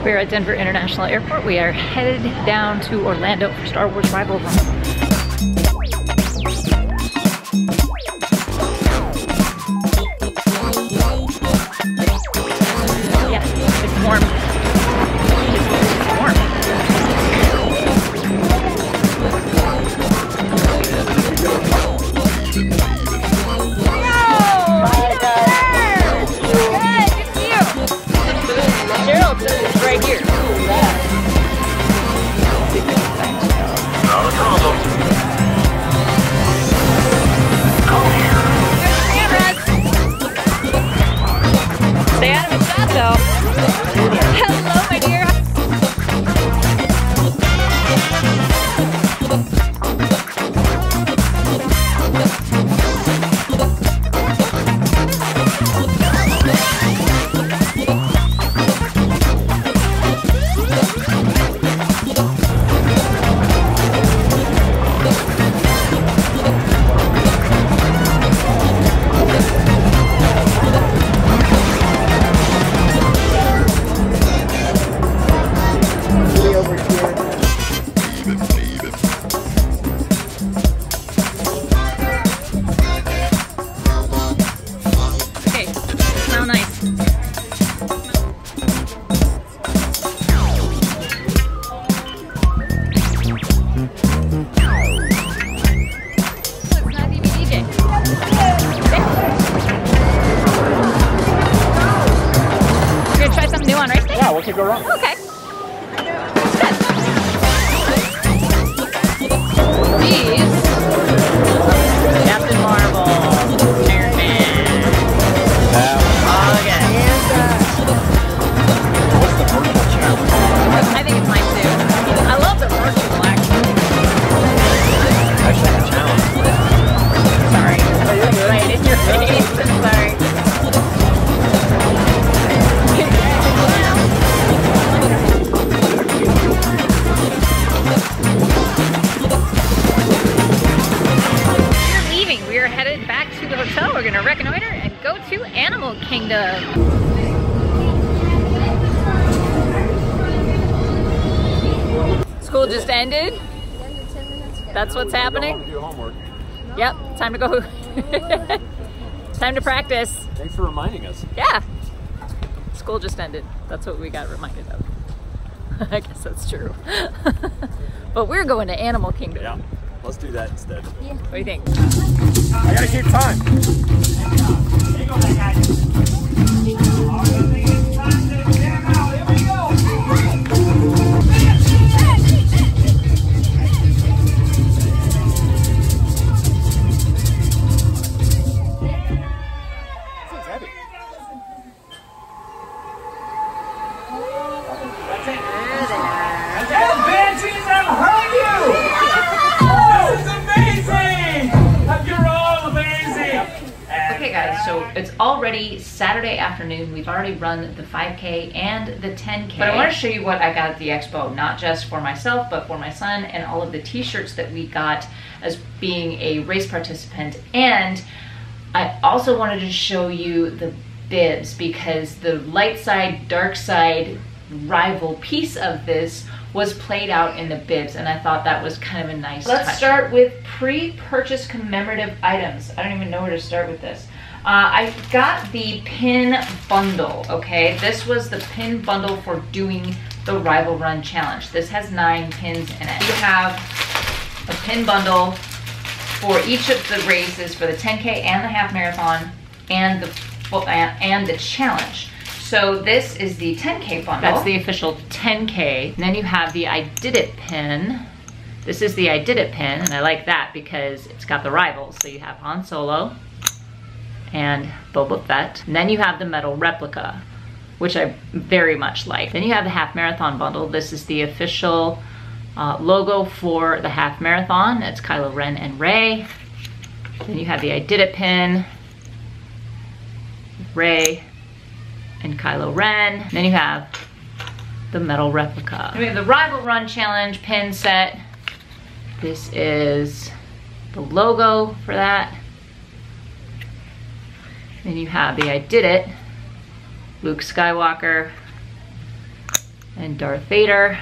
We're at Denver International Airport. We are headed down to Orlando for Star Wars Rival Run. Yeah, it's warm. It's warm. Right here. Not a problem. Stay out of his shot though. Hello, my dear. What could go wrong? Okay. These Captain Marvel. Iron Man. Okay. What's the virtual challenge? I think it's mine too. I love the virtual actually. Actually, the challenge. Sorry. Right in your face. I'm sorry. We're gonna reconnoiter and go to Animal Kingdom. School just ended. That's what's happening. Do homework. Yep, time to go. Time to practice. Thanks for reminding us. Yeah. School just ended. That's what we got reminded of. I guess that's true. But we're going to Animal Kingdom. Yeah. Let's do that instead. Yeah. What do you think? I gotta keep time. Seems heavy. Banshees, I've heard you! This is amazing! You're all amazing! Okay guys, so it's already Saturday afternoon. We've already run the 5K and the 10K. But I want to show you what I got at the Expo, not just for myself, but for my son and all of the t-shirts that we got as being a race participant. And I also wanted to show you the bibs because the light side, dark side rival piece of this was played out in the bibs, and I thought that was kind of a nice touch. Let's start with pre-purchase commemorative items. I don't even know where to start with this. I got the pin bundle, okay? This was the pin bundle for doing the Rival Run Challenge. This has 9 pins in it. You have a pin bundle for each of the races, for the 10K and the half marathon and the challenge. So this is the 10K bundle. That's the official 10K. And then you have the I Did It pin. This is the I Did It pin, and I like that because it's got the rivals. So you have Han Solo and Boba Fett. And then you have the metal replica, which I very much like. Then you have the half marathon bundle. This is the official logo for the half marathon. It's Kylo Ren and Rey. Then you have the I Did It pin, Rey and Kylo Ren. Then you have the metal replica. We have the Rival Run Challenge pin set. This is the logo for that. Then you have the I Did It, Luke Skywalker. and Darth Vader.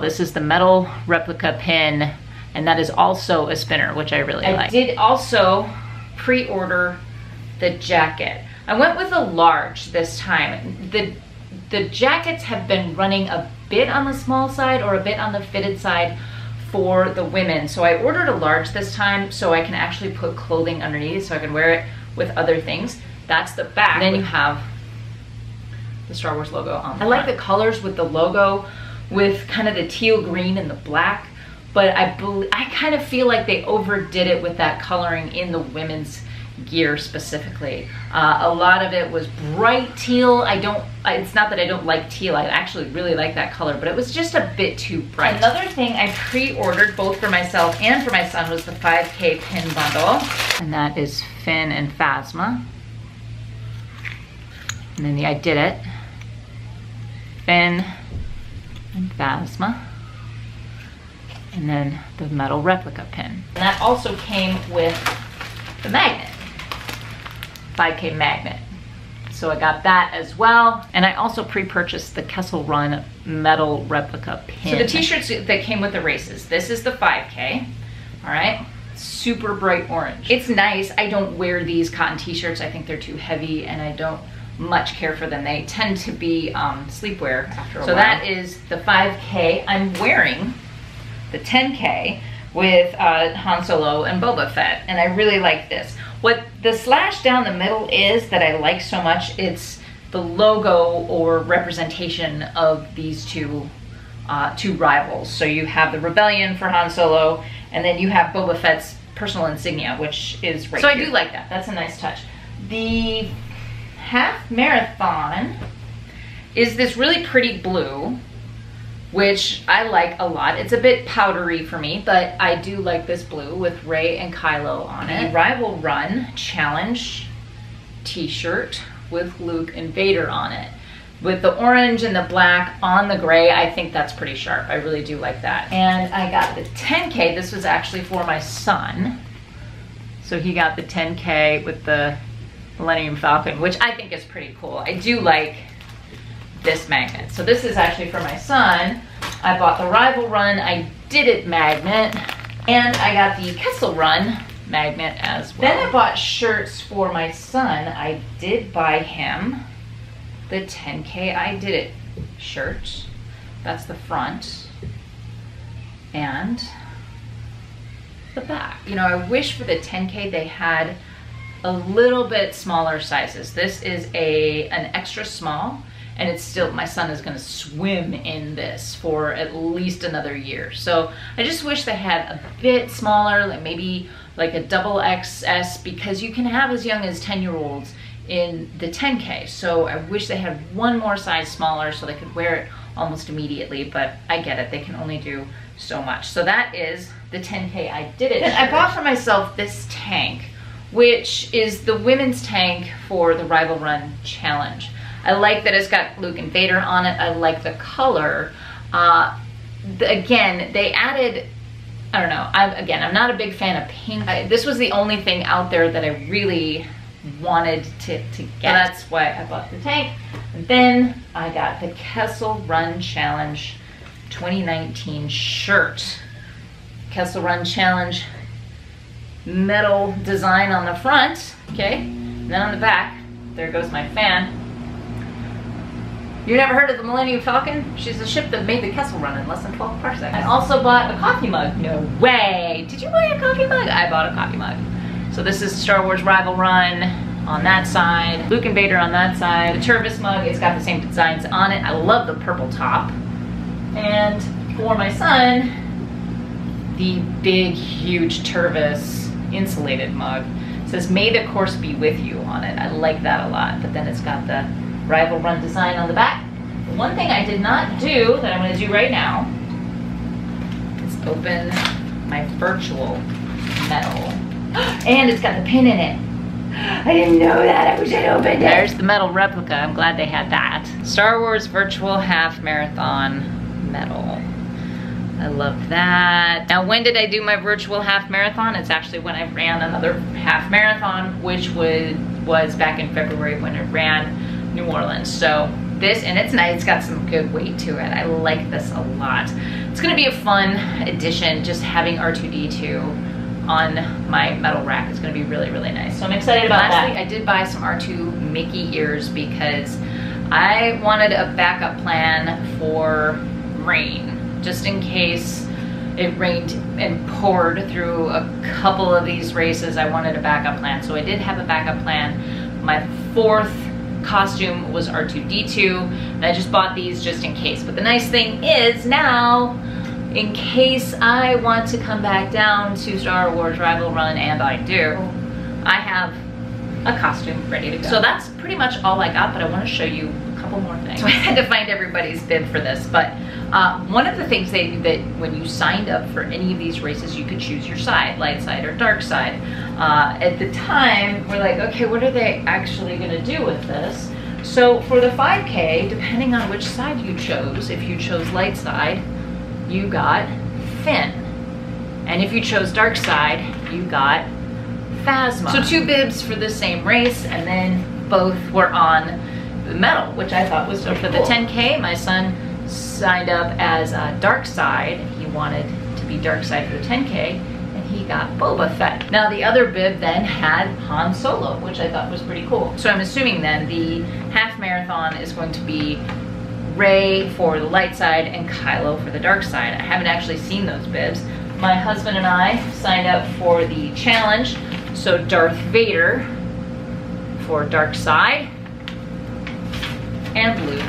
This is the metal replica pin, and that is also a spinner, which I really like. I did also pre-order the jacket. I went with a large this time. The jackets have been running a bit on the small side or a bit on the fitted side for the women. So I ordered a large this time so I can actually put clothing underneath so I can wear it with other things. That's the back. And then you have the Star Wars logo on the front. I like the colors with the logo with kind of the teal green and the black, but I kind of feel like they overdid it with that coloring in the women's gear specifically. A lot of it was bright teal. It's not that I don't like teal, I actually really like that color, but it was just a bit too bright. Another thing I pre-ordered both for myself and for my son was the 5K pin bundle, and that is Finn and Phasma. And then I did it, Finn and Phasma, and then the metal replica pin. And that also came with the magnet, 5K magnet. So I got that as well. And I also pre-purchased the Kessel Run metal replica pin. So the t-shirts that came with the races, this is the 5K, all right? Super bright orange. It's nice. I don't wear these cotton t-shirts. I think they're too heavy and I don't much care for them. They tend to be sleepwear after a while. So that is the 5K. I'm wearing the 10K with Han Solo and Boba Fett, and I really like this. What the slash down the middle is that I like so much, it's the logo or representation of these two rivals. So you have the Rebellion for Han Solo, and then you have Boba Fett's personal insignia, which is right here. So I do like that. That's a nice touch. The half marathon is this really pretty blue, which I like a lot. It's a bit powdery for me, but I do like this blue with Rey and Kylo on it. The Rival Run Challenge t-shirt with Luke and Vader on it. With the orange and the black on the gray, I think that's pretty sharp. I really do like that. And I got the 10K. This was actually for my son. So he got the 10K with the Millennium Falcon, which I think is pretty cool. I do like this magnet. So this is actually for my son. I bought the Rival Run I Did It magnet, and I got the Kessel Run magnet as well. Then I bought shirts for my son. I did buy him the 10K I Did It shirt. That's the front and the back. You know, I wish for the 10K they had a little bit smaller sizes. This is an extra small, and it's still, my son is gonna swim in this for at least another year. So I just wish they had a bit smaller, like maybe like a double XS, because you can have as young as 10-year-olds in the 10K. So I wish they had one more size smaller so they could wear it almost immediately, but I get it, they can only do so much. So that is the 10K I Did It. Then I bought for myself this tank, which is the women's tank for the Rival Run Challenge. I like that it's got Luke and Vader on it. I like the color. Again, they added, I don't know, I'm not a big fan of pink. This was the only thing out there that I really wanted to get. So that's why I bought the tank. And then I got the Kessel Run Challenge 2019 shirt. Kessel Run Challenge metal design on the front, okay? And then on the back, there goes my fan. You never heard of the Millennium Falcon? She's a ship that made the Kessel Run in less than 12 parsecs. I also bought a coffee mug. No way. Did you buy a coffee mug? I bought a coffee mug. So this is Star Wars Rival Run on that side, Luke and Vader on that side. The Turvis mug, it's got the same designs on it. I love the purple top. And for my son, the big, huge Turvis insulated mug. It says, "May the course be with you" on it. I like that a lot. But then it's got the Rival Run design on the back. The one thing I did not do that I'm going to do right now is open my virtual metal. And it's got the pin in it. I didn't know that. I wish I'd opened it. There's the metal replica. I'm glad they had that. Star Wars Virtual Half Marathon metal. I love that. Now, when did I do my virtual half marathon? It's actually when I ran another half marathon, which was back in February when I ran New Orleans. So this, and it's nice, it's got some good weight to it. I like this a lot. It's gonna be a fun addition, just having R2-D2 on my metal rack is gonna be really, really nice. So I'm excited about that. Lastly, I did buy some R2 Mickey ears because I wanted a backup plan for rain, just in case it rained and poured through a couple of these races. I wanted a backup plan, so I did have a backup plan. My fourth costume was R2-D2, and I just bought these just in case. But the nice thing is now, in case I want to come back down to Star Wars Rival Run, and I do, I have a costume ready to go. So that's pretty much all I got, but I want to show you a couple more things. So I had to find everybody's bib for this, but one of the things that when you signed up for any of these races, you could choose your side, light side or dark side. At the time, we're like, okay, what are they actually gonna do with this? So for the 5K, depending on which side you chose, if you chose light side, you got Finn. And if you chose dark side, you got Phasma. So 2 bibs for the same race, and then both were on the metal, which I thought was so for the 10K. My son signed up as dark side. He wanted to be dark side for the 10K, and he got Boba Fett. Now the other bib then had Han Solo, which I thought was pretty cool. So I'm assuming then the half marathon is going to be Rey for the light side and Kylo for the dark side. I haven't actually seen those bibs. My husband and I signed up for the challenge, so Darth Vader for dark side and Luke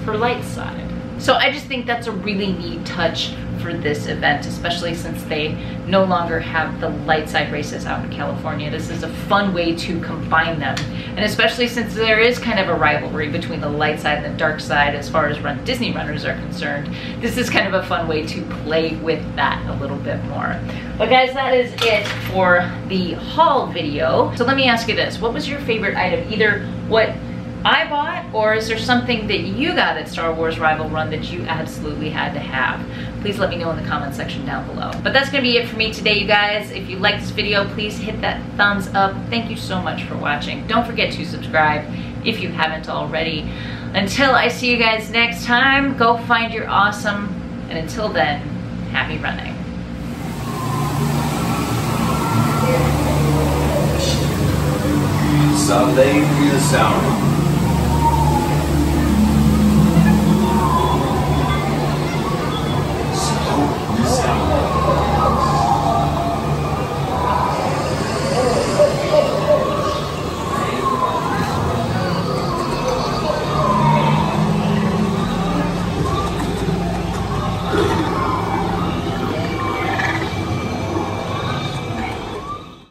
for light side. So I just think that's a really neat touch for this event, especially since they no longer have the light side races out in California. This is a fun way to combine them. And especially since there is kind of a rivalry between the light side and the dark side as far as Disney runners are concerned, this is kind of a fun way to play with that a little bit more. But guys, that is it for the haul video. So let me ask you this, what was your favorite item? Either what I bought, or is there something that you got at Star Wars Rival Run that you absolutely had to have? Please let me know in the comment section down below. But that's gonna be it for me today, you guys. If you liked this video, please hit that thumbs up. Thank you so much for watching. Don't forget to subscribe if you haven't already. Until I see you guys next time, go find your awesome, and until then, happy running. Someday through the sound.